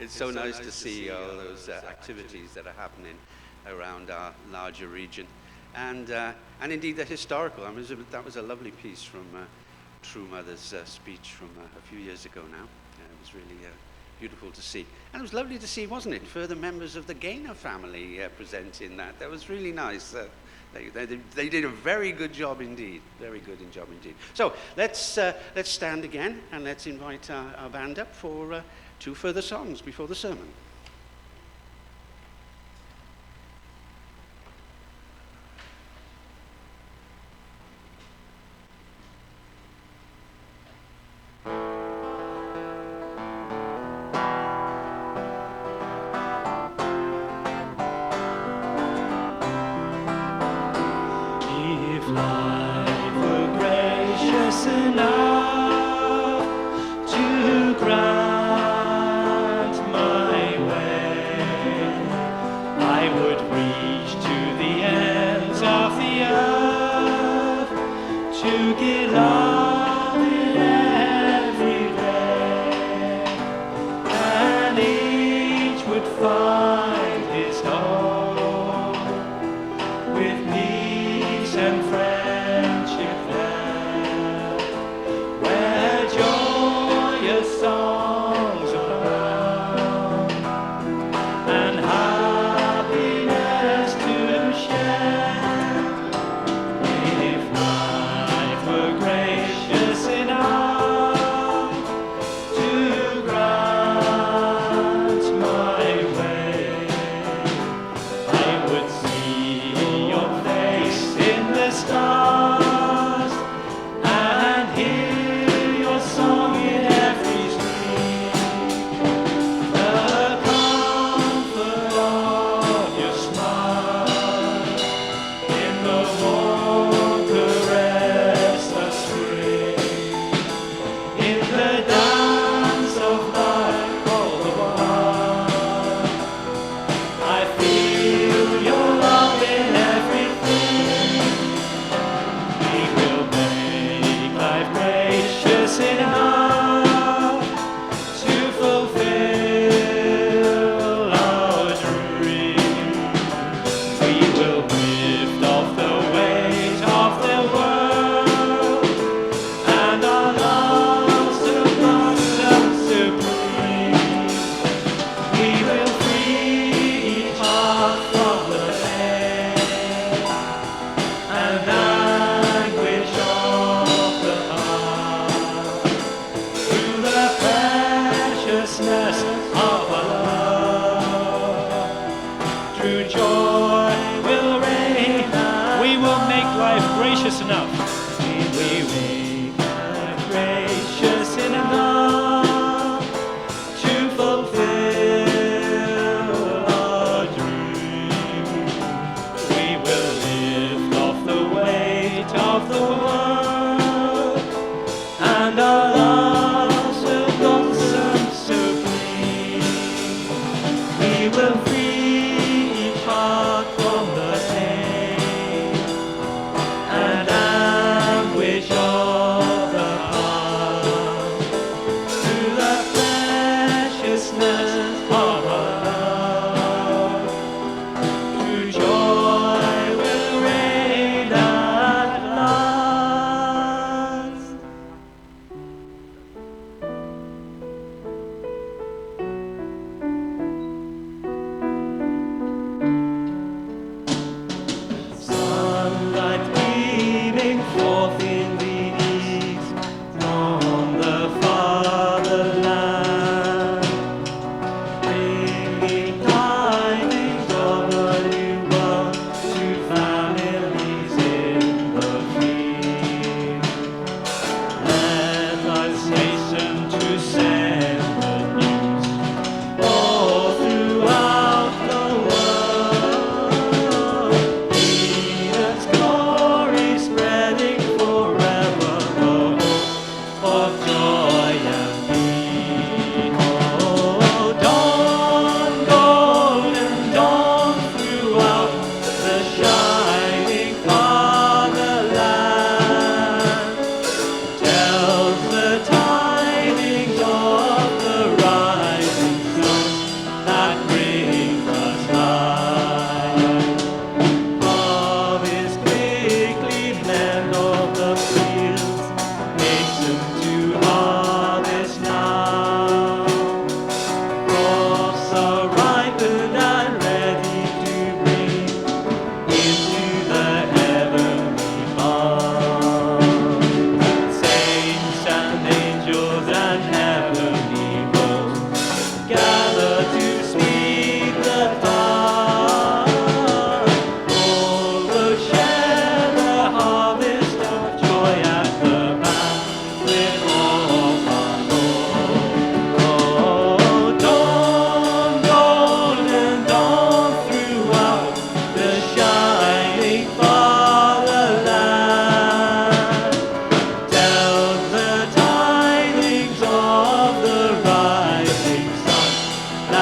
It's so nice to see all those activities that are happening around our larger region. And indeed, the historical. I mean, that was a lovely piece from True Mother's speech from a few years ago now. It was really beautiful to see. And it was lovely to see, wasn't it, further members of the Gaynor family presenting that. That was really nice. They did a very good job indeed. Very good job indeed. So let's stand again and let's invite our band up for two further songs before the sermon.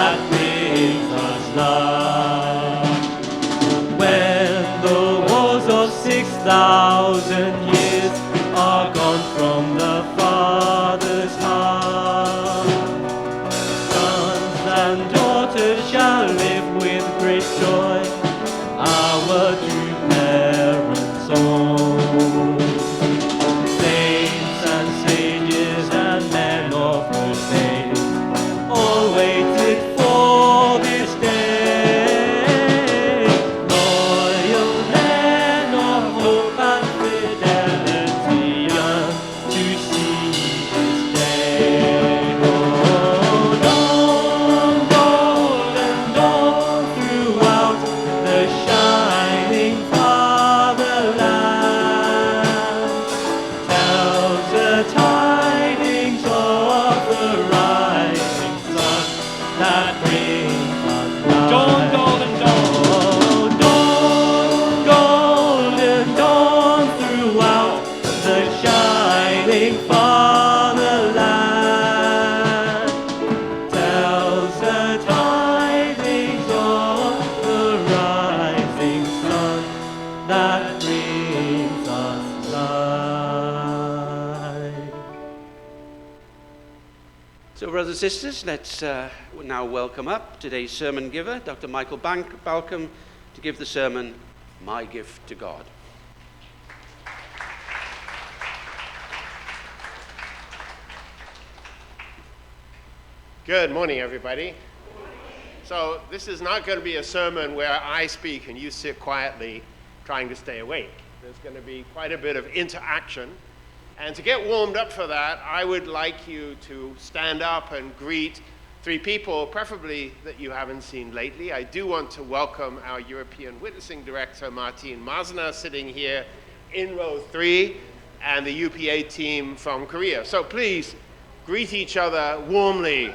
that brings us life. When the wars of 6,000 years are gone from the Father's heart, sons and daughters shall live with great joy, our true parents' own. Saints and sages and men of good faith all waited for this day. Loyal men of hope and fidelity yearn to see this day. Oh, dawn, golden dawn throughout the shining fatherland, tells the tidings of the rising sun that brings us life. Dawn, golden dawn. Oh, dawn, golden dawn throughout the shining fatherland, tells the tidings of the rising sun that brings us life. So, brothers and sisters, let's now welcome up today's sermon giver, Dr. Michael Balcom, to give the sermon, My Gift to God. Good morning, everybody. So this is not going to be a sermon where I speak and you sit quietly trying to stay awake. There's going to be quite a bit of interaction. And to get warmed up for that, I would like you to stand up and greet three people, preferably that you haven't seen lately. I do want to welcome our European Witnessing Director, Martin Masner, sitting here in row 3, and the UPA team from Korea. So please greet each other warmly.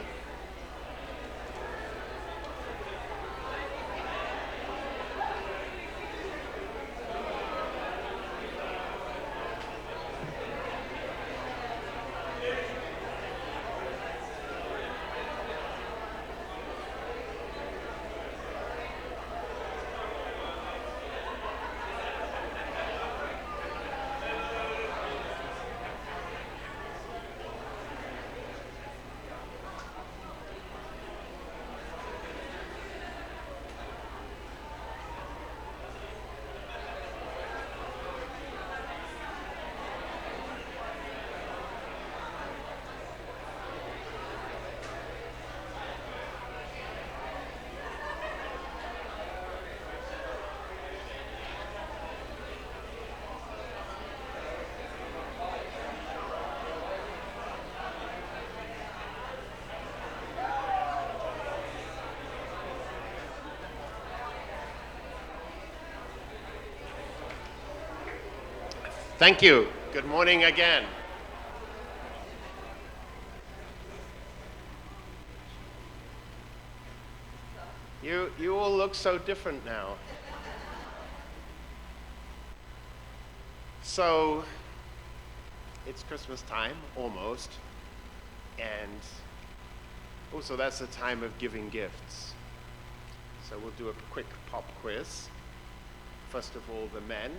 Thank you. Good morning again. You all look so different now. So, it's Christmas time, almost, and also that's the time of giving gifts. So we'll do a quick pop quiz. First of all, the men,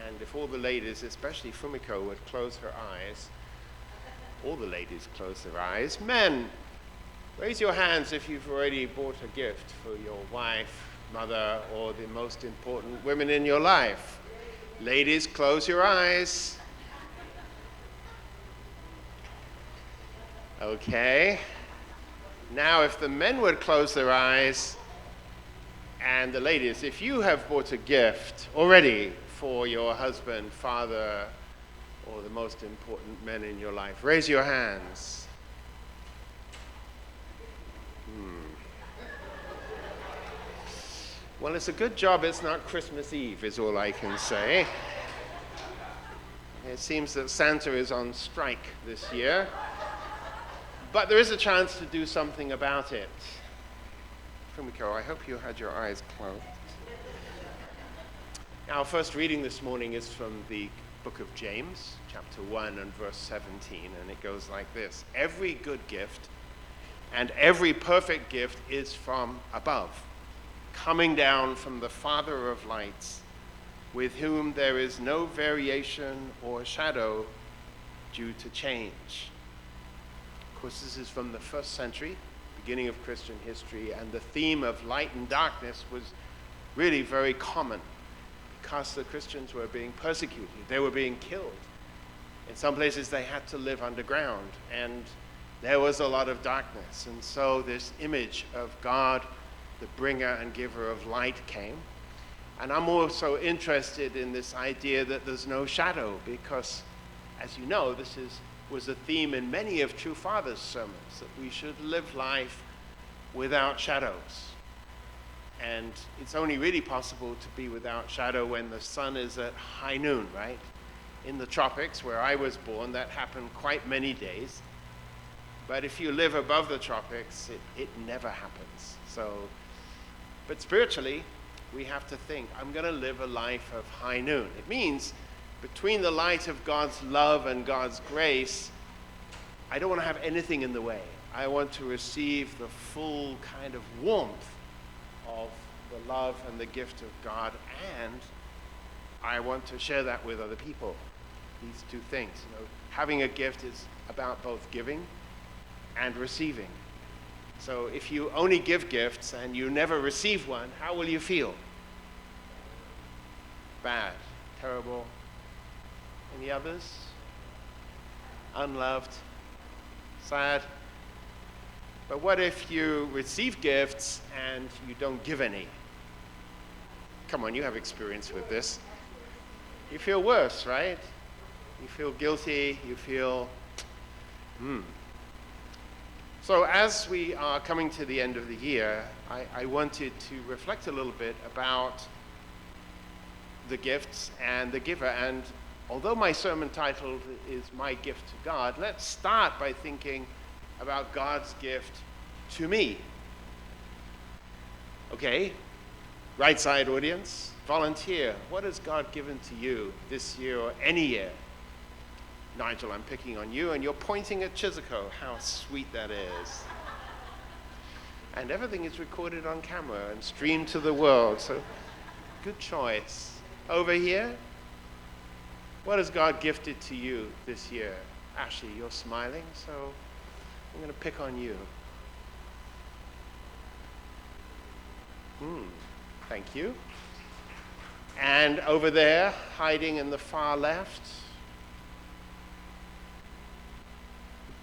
and if all the ladies, especially Fumiko, would close her eyes. All the ladies close their eyes. Men, raise your hands if you've already bought a gift for your wife, mother, or the most important women in your life. Ladies, close your eyes. Okay. Now, if the men would close their eyes, and the ladies, if you have bought a gift already for your husband, father, or the most important men in your life, raise your hands. Well, it's a good job it's not Christmas Eve, is all I can say. It seems that Santa is on strike this year. But there is a chance to do something about it. Fumiko, I hope you had your eyes closed. Our first reading this morning is from the book of James, chapter 1 and verse 17, and it goes like this. Every good gift And every perfect gift is from above, coming down from the Father of lights, with whom there is no variation or shadow due to change. Of course, this is from the first century, beginning of Christian history, and the theme of light and darkness was really very common because the Christians were being persecuted. They were being killed. In some places, they had to live underground, and there was a lot of darkness. And so this image of God, the bringer and giver of light, came. And I'm also interested in this idea that there's no shadow, because, as you know, this was a theme in many of True Father's sermons, that we should live life without shadows. And it's only really possible to be without shadow when the sun is at high noon, right? In the tropics, where I was born, that happened quite many days. But if you live above the tropics, it never happens. But spiritually, we have to think, I'm going to live a life of high noon. It means between the light of God's love and God's grace, I don't want to have anything in the way. I want to receive the full kind of warmth of the love and the gift of God, and I want to share that with other people. These two things. Having a gift is about both giving and receiving. So if you only give gifts and you never receive one, how will you feel? Bad, terrible. Any others? Unloved, sad. But what if you receive gifts and you don't give any? Come on, you have experience with this. You feel worse, right? You feel guilty, you feel, So as we are coming to the end of the year, I wanted to reflect a little bit about the gifts and the giver. And although my sermon title is My Gift to God, let's start by thinking about God's gift to me. Okay, right side audience, volunteer. What has God given to you this year or any year? Nigel, I'm picking on you, and you're pointing at Chisholm. How sweet that is. And everything is recorded on camera and streamed to the world, so good choice. Over here, what has God gifted to you this year? Ashley, you're smiling, so I'm going to pick on you. Thank you. And over there, hiding in the far left,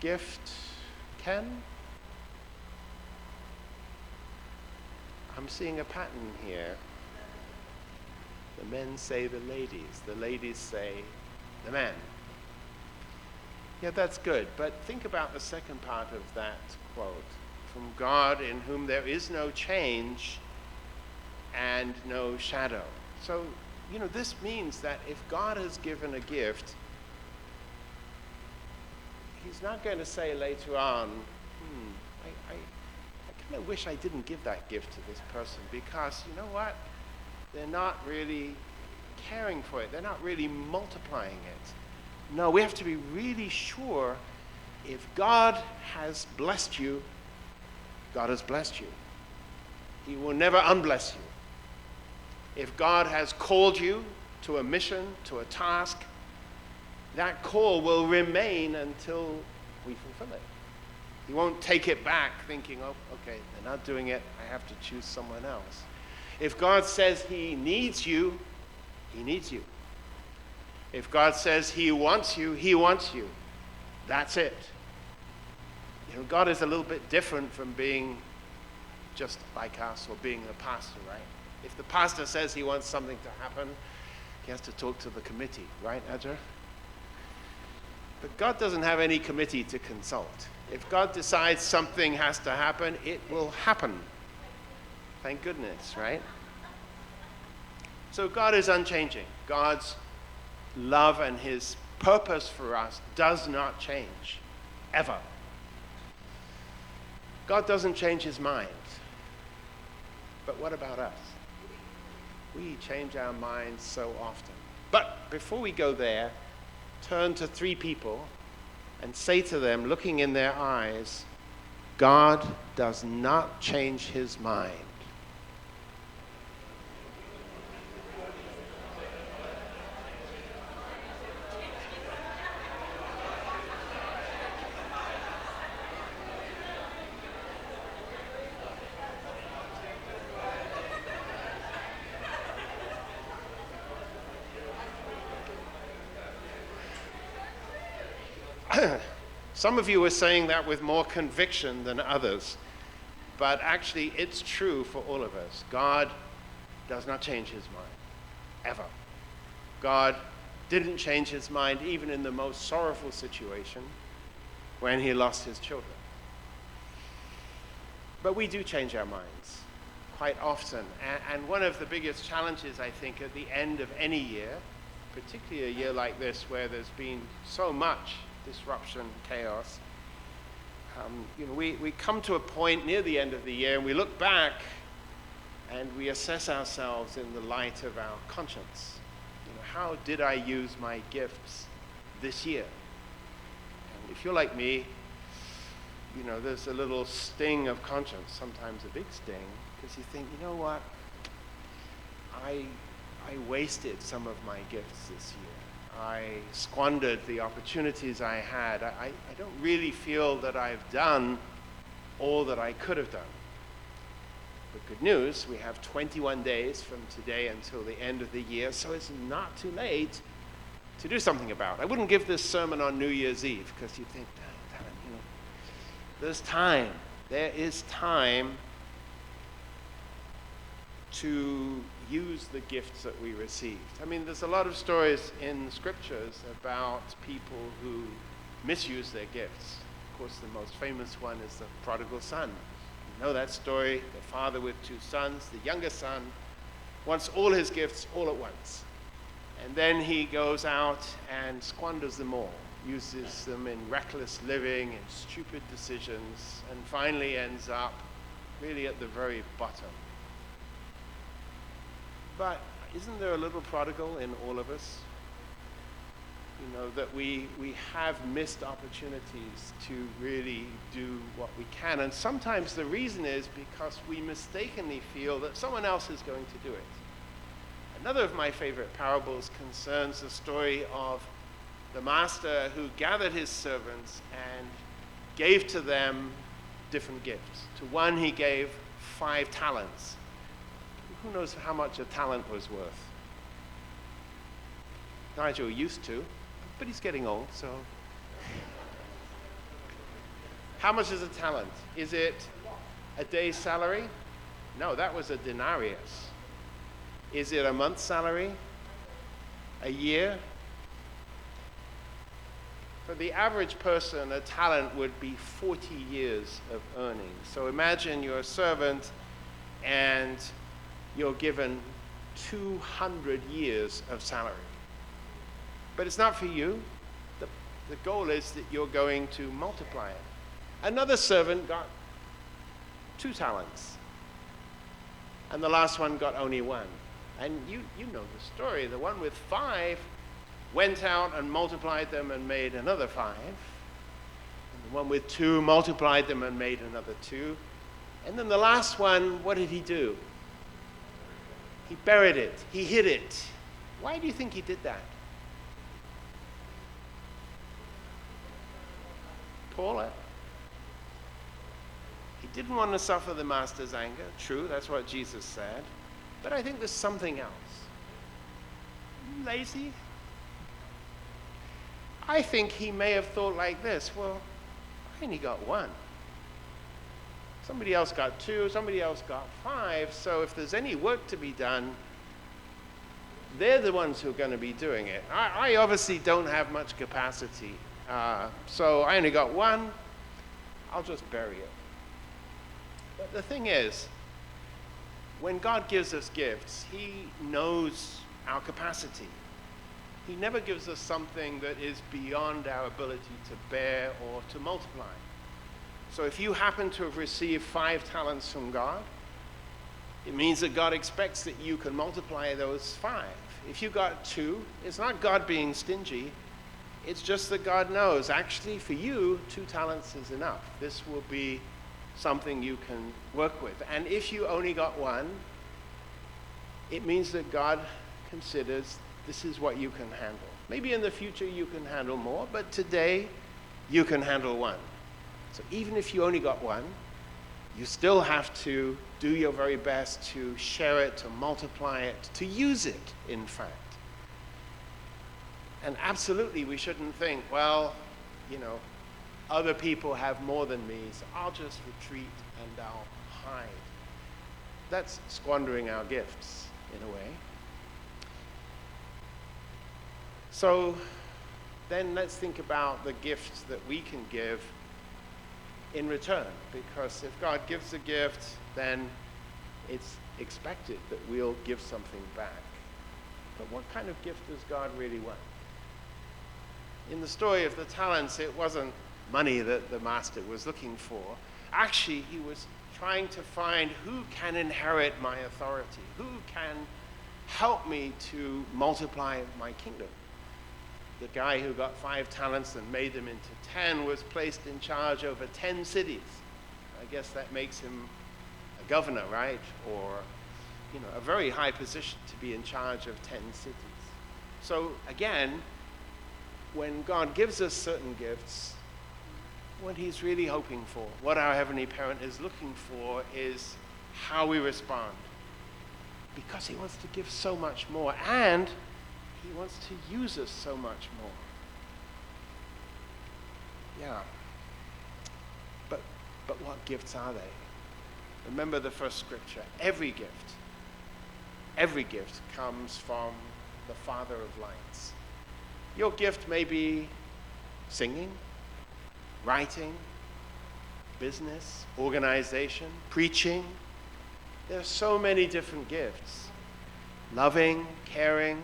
gift, Ken? I'm seeing a pattern here. The men say the ladies say the man. Yeah, that's good, but think about the second part of that quote. From God in whom there is no change and no shadow. So, this means that if God has given a gift, he's not going to say later on, I kind of wish I didn't give that gift to this person, because you know what? They're not really caring for it. They're not really multiplying it. No, we have to be really sure if God has blessed you, God has blessed you. He will never unbless you. If God has called you to a mission, to a task, that call will remain until we fulfill it. He won't take it back thinking, oh, okay, they're not doing it, I have to choose someone else. If God says he needs you, he needs you. If God says he wants you, he wants you. That's it. God is a little bit different from being just like us or being a pastor, right? If the pastor says he wants something to happen, he has to talk to the committee, right, Adja? But God doesn't have any committee to consult. If God decides something has to happen, it will happen. Thank goodness, right? So God is unchanging. God's love and his purpose for us does not change, ever. God doesn't change his mind. But what about us? We change our minds so often. But before we go there, turn to three people and say to them, looking in their eyes, God does not change his mind. Some of you are saying that with more conviction than others, but actually it's true for all of us. God does not change his mind, ever. God didn't change his mind even in the most sorrowful situation when he lost his children. But we do change our minds quite often, and one of the biggest challenges, I think, at the end of any year, particularly a year like this where there's been so much disruption, chaos. We come to a point near the end of the year and we look back and we assess ourselves in the light of our conscience. How did I use my gifts this year? And if you're like me, there's a little sting of conscience, sometimes a big sting, because you think, you know what? I wasted some of my gifts this year. I squandered the opportunities I had. I don't really feel that I've done all that I could have done. But good news, we have 21 days from today until the end of the year, so it's not too late to do something about it. I wouldn't give this sermon on New Year's Eve, because you think, there's time. There is time to use the gifts that we received. There's a lot of stories in the scriptures about people who misuse their gifts. Of course, the most famous one is the prodigal son. You know that story, the father with two sons. The younger son wants all his gifts all at once. And then he goes out and squanders them all, uses them in reckless living and stupid decisions, and finally ends up really at the very bottom. But isn't there a little prodigal in all of us? That we have missed opportunities to really do what we can. And sometimes the reason is because we mistakenly feel that someone else is going to do it. Another of my favorite parables concerns the story of the master who gathered his servants and gave to them different gifts. To one he gave 5 talents. Who knows how much a talent was worth? Nigel used to, but he's getting old, so. How much is a talent? Is it a day's salary? No, that was a denarius. Is it a month's salary? A year? For the average person, a talent would be 40 years of earnings. So imagine you're a servant and you're given 200 years of salary. But it's not for you. The goal is that you're going to multiply it. Another servant got 2 talents. And the last one got only 1. And you know the story. The one with 5 went out and multiplied them and made another 5. And the one with 2 multiplied them and made another 2. And then the last one, what did he do? He buried it. He hid it. Why do you think he did that? Paula. He didn't want to suffer the master's anger. True, that's what Jesus said. But I think there's something else. Lazy? I think he may have thought like this. Well, I only got 1. Somebody else got 2, somebody else got 5, so if there's any work to be done, they're the ones who are going to be doing it. I obviously don't have much capacity, so I only got 1, I'll just bury it. But the thing is, when God gives us gifts, he knows our capacity. He never gives us something that is beyond our ability to bear or to multiply. So if you happen to have received 5 talents from God, it means that God expects that you can multiply those 5. If you got 2, it's not God being stingy. It's just that God knows, actually, for you, 2 talents is enough. This will be something you can work with. And if you only got one, it means that God considers this is what you can handle. Maybe in the future you can handle more, but today you can handle one. So even if you only got one, you still have to do your very best to share it, to multiply it, to use it, in fact. And absolutely we shouldn't think, well, other people have more than me, so I'll just retreat and I'll hide. That's squandering our gifts, in a way. So then let's think about the gifts that we can give in return, because if God gives a gift, then it's expected that we'll give something back. But what kind of gift does God really want? In the story of the talents, it wasn't money that the master was looking for. Actually, he was trying to find who can inherit my authority, who can help me to multiply my kingdom. The guy who got 5 talents and made them into 10 was placed in charge over 10 cities. I guess that makes him a governor, right? Or, a very high position to be in charge of 10 cities. So again, when God gives us certain gifts, what he's really hoping for, what our Heavenly Parent is looking for, is how we respond. Because he wants to give so much more, and he wants to use us so much more. Yeah. But what gifts are they? Remember the first scripture. Every gift comes from the Father of lights. Your gift may be singing, writing, business, organization, preaching. There are so many different gifts. Loving, caring.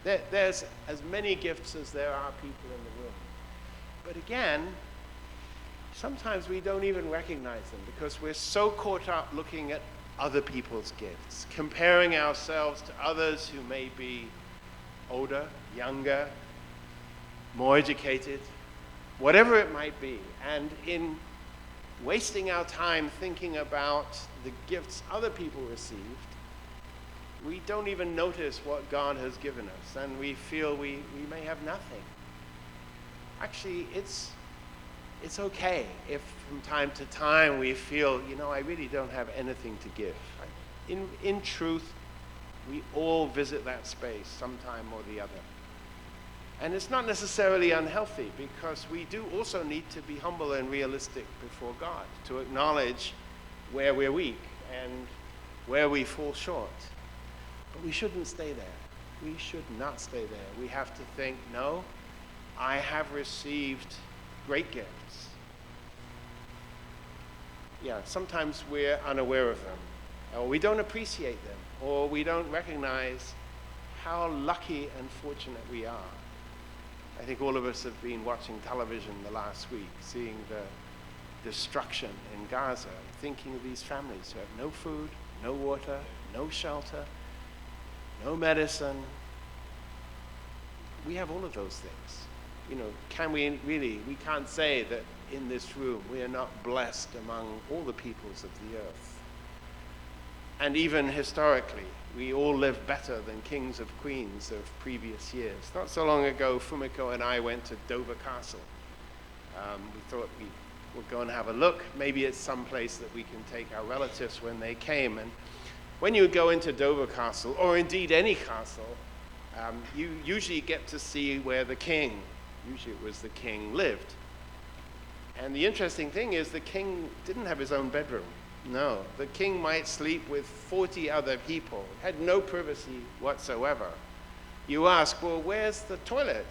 There's as many gifts as there are people in the room. But again, sometimes we don't even recognize them because we're so caught up looking at other people's gifts, comparing ourselves to others who may be older, younger, more educated, whatever it might be. And in wasting our time thinking about the gifts other people received, we don't even notice what God has given us, and we feel we may have nothing. Actually, it's okay if from time to time we feel, I really don't have anything to give. In truth, we all visit that space sometime or the other. And it's not necessarily unhealthy, because we do also need to be humble and realistic before God, to acknowledge where we're weak and where we fall short. But we shouldn't stay there. We should not stay there. We have to think, no, I have received great gifts. Yeah, sometimes we're unaware of them, or we don't appreciate them, or we don't recognize how lucky and fortunate we are. I think all of us have been watching television the last week, seeing the destruction in Gaza, thinking of these families who have no food, no water, no shelter, no medicine. We have all of those things. Can we really, we can't say that in this room we are not blessed among all the peoples of the earth. And even historically, we all live better than kings and queens of previous years. Not so long ago, Fumiko and I went to Dover Castle. We thought we would go and have a look. Maybe it's someplace that we can take our relatives when they came. And when you go into Dover Castle, or indeed any castle, you usually get to see where the king, usually it was the king, lived. And the interesting thing is the king didn't have his own bedroom. No, the king might sleep with 40 other people, had no privacy whatsoever. You ask, well, where's the toilet?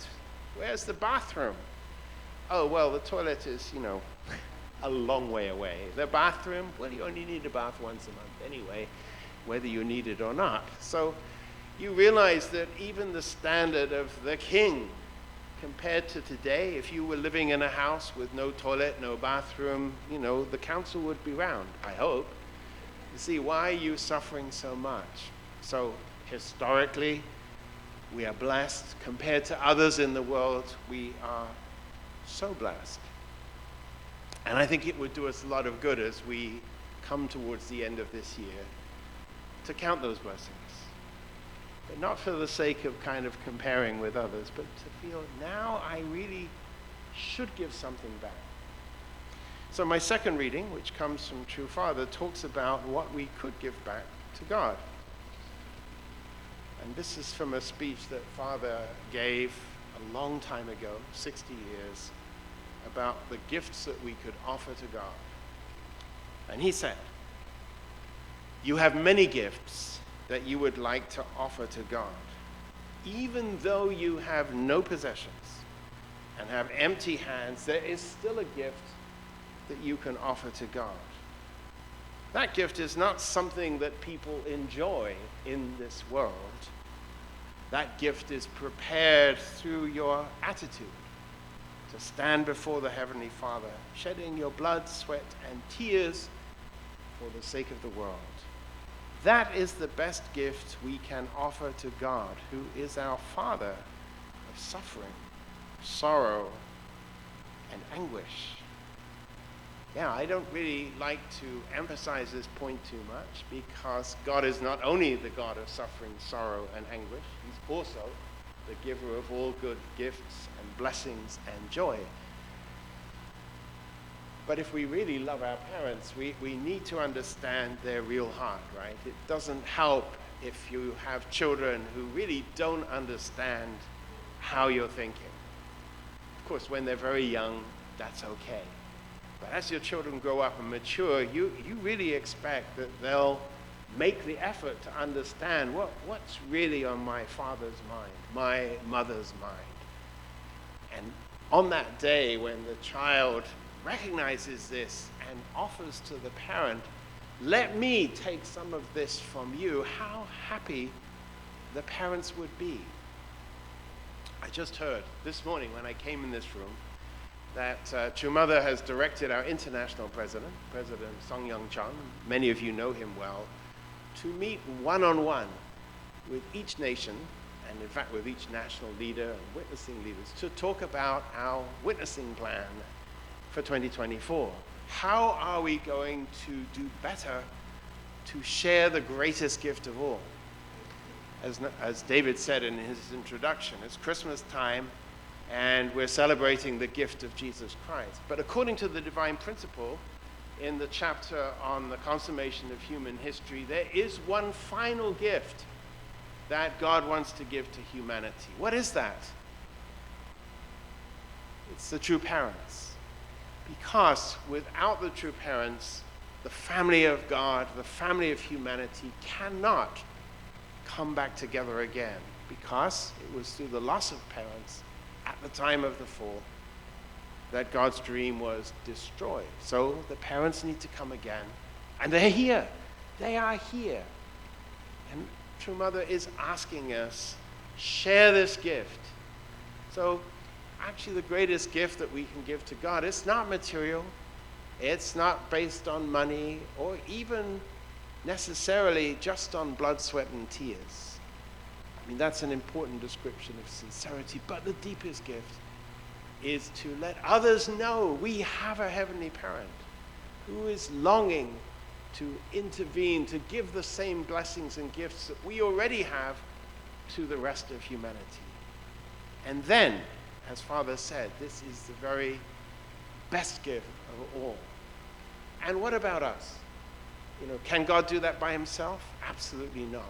Where's the bathroom? Oh, well, the toilet is, a long way away. The bathroom, well, you only need a bath once a month anyway, whether you need it or not. So you realize that even the standard of the king compared to today, if you were living in a house with no toilet, no bathroom, the council would be round, I hope. You see, why are you suffering so much? So historically, we are blessed. Compared to others in the world, we are so blessed. And I think it would do us a lot of good as we come towards the end of this year to count those blessings. But not for the sake of kind of comparing with others, but to feel now I really should give something back. So my second reading, which comes from True Father, talks about what we could give back to God. And this is from a speech that Father gave a long time ago, 60 years, about the gifts that we could offer to God. And he said, "You have many gifts that you would like to offer to God. Even though you have no possessions and have empty hands, there is still a gift that you can offer to God. That gift is not something that people enjoy in this world. That gift is prepared through your attitude to stand before the Heavenly Father, shedding your blood, sweat, and tears for the sake of the world. That is the best gift we can offer to God, who is our Father of suffering, sorrow, and anguish." Yeah, I don't really like to emphasize this point too much, because God is not only the God of suffering, sorrow, and anguish, he's also the giver of all good gifts and blessings and joy. But if we really love our parents, we need to understand their real heart, right? It doesn't help if you have children who really don't understand how you're thinking. Of course, when they're very young, that's okay. But as your children grow up and mature, you really expect that they'll make the effort to understand what's really on my father's mind, my mother's mind. And on that day when the child recognizes this and offers to the parent, "Let me take some of this from you," how happy the parents would be. I just heard this morning when I came in this room that True Mother has directed our international president, President Song Young Chun, many of you know him well, to meet one-on-one with each nation, and in fact with each national leader and witnessing leaders, to talk about our witnessing plan for 2024. How are we going to do better to share the greatest gift of all? As David said in his introduction, it's Christmas time, and we're celebrating the gift of Jesus Christ. But according to the divine principle, in the chapter on the consummation of human history, there is one final gift that God wants to give to humanity. What is that? It's the true parents. Because without the true parents, the family of God, the family of humanity cannot come back together again. Because it was through the loss of parents at the time of the fall that God's dream was destroyed. So the parents need to come again. And they're here. They are here. And True Mother is asking us, share this gift. So actually the greatest gift that we can give to God, it's not material. It's not based on money or even necessarily just on blood, sweat, and tears. I mean, that's an important description of sincerity, but the deepest gift is to let others know we have a heavenly parent who is longing to intervene, to give the same blessings and gifts that we already have to the rest of humanity. And then, as Father said, this is the very best gift of all. And what about us? Can God do that by himself? Absolutely not.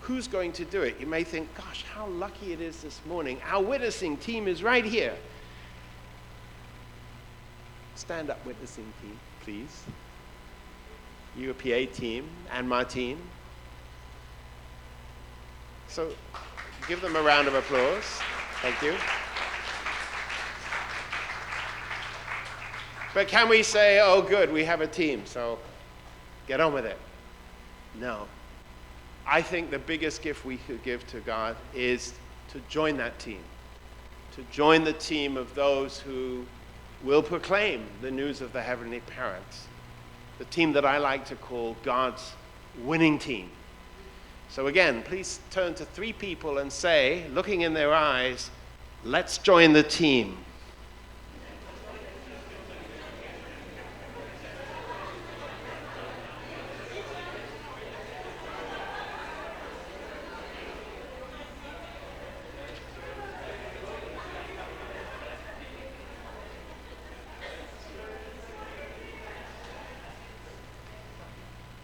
Who's going to do it? You may think, gosh, how lucky it is this morning. Our witnessing team is right here. Stand up, witnessing team, please. UPA team and Martine. So give them a round of applause. Thank you. But can we say, oh good, we have a team, so get on with it? No. I think the biggest gift we could give to God is to join that team, to join the team of those who will proclaim the news of the Heavenly Parent, the team that I like to call God's winning team. So again, please turn to 3 people and say, looking in their eyes, let's join the team.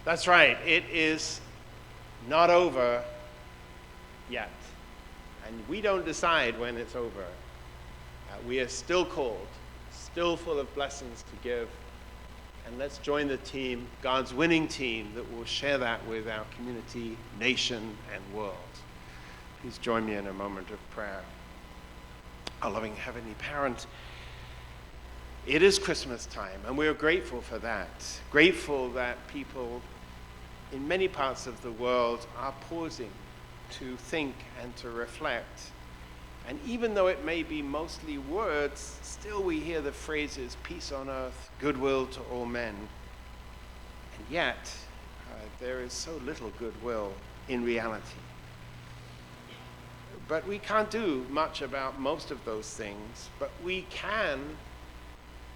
That's right. It is not over yet. And we don't decide when it's over. We are still called, still full of blessings to give. And let's join the team, God's winning team, that will share that with our community, nation, and world. Please join me in a moment of prayer. Our loving Heavenly Parent, it is Christmas time, and we are grateful for that. Grateful that people in many parts of the world are pausing to think and to reflect. And even though it may be mostly words, still we hear the phrases, peace on earth, goodwill to all men. And yet, there is so little goodwill in reality. But we can't do much about most of those things, but we can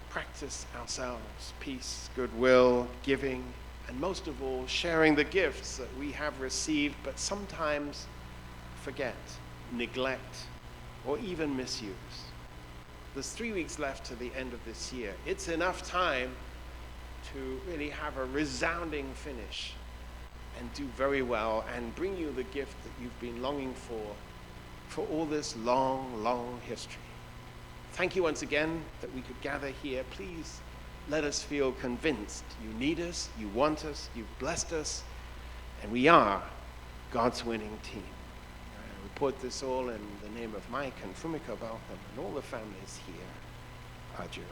practice ourselves peace, goodwill, giving, and most of all, sharing the gifts that we have received, but sometimes forget, neglect, or even misuse. There's 3 weeks left to the end of this year. It's enough time to really have a resounding finish and do very well and bring you the gift that you've been longing for all this long, long history. Thank you once again that we could gather here. Please let us feel convinced you need us, you want us, you've blessed us, and we are God's winning team. I report this all in the name of Mike and Fumika Balcom and all the families here. Ajiro.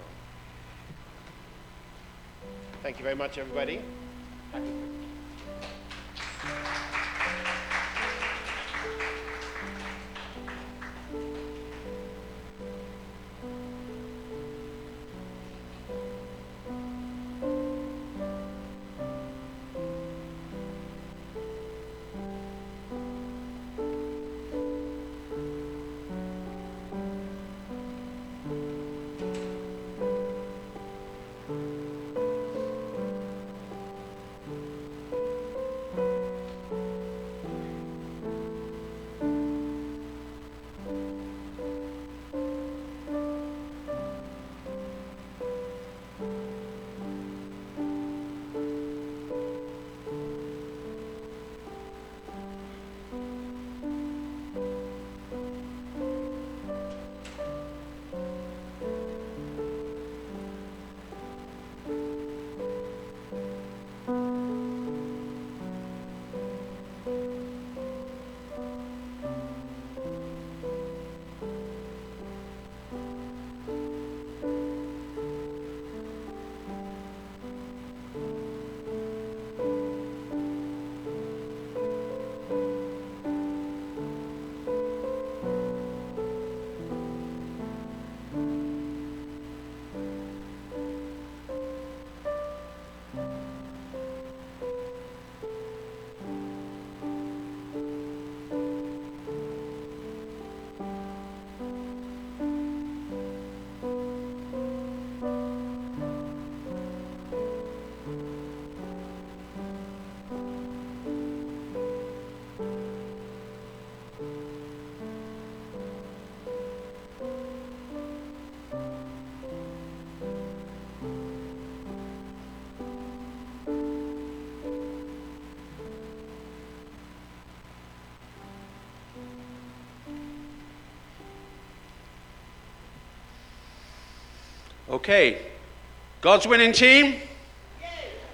Thank you very much, everybody. Happy Christmas. Okay, God's winning team.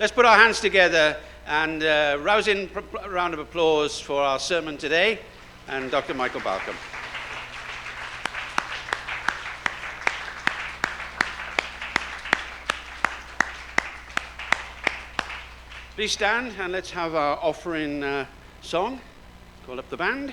Let's put our hands together and rousing round of applause for our sermon today and Dr. Michael Balcom. Please stand and let's have our offering song. Call up the band.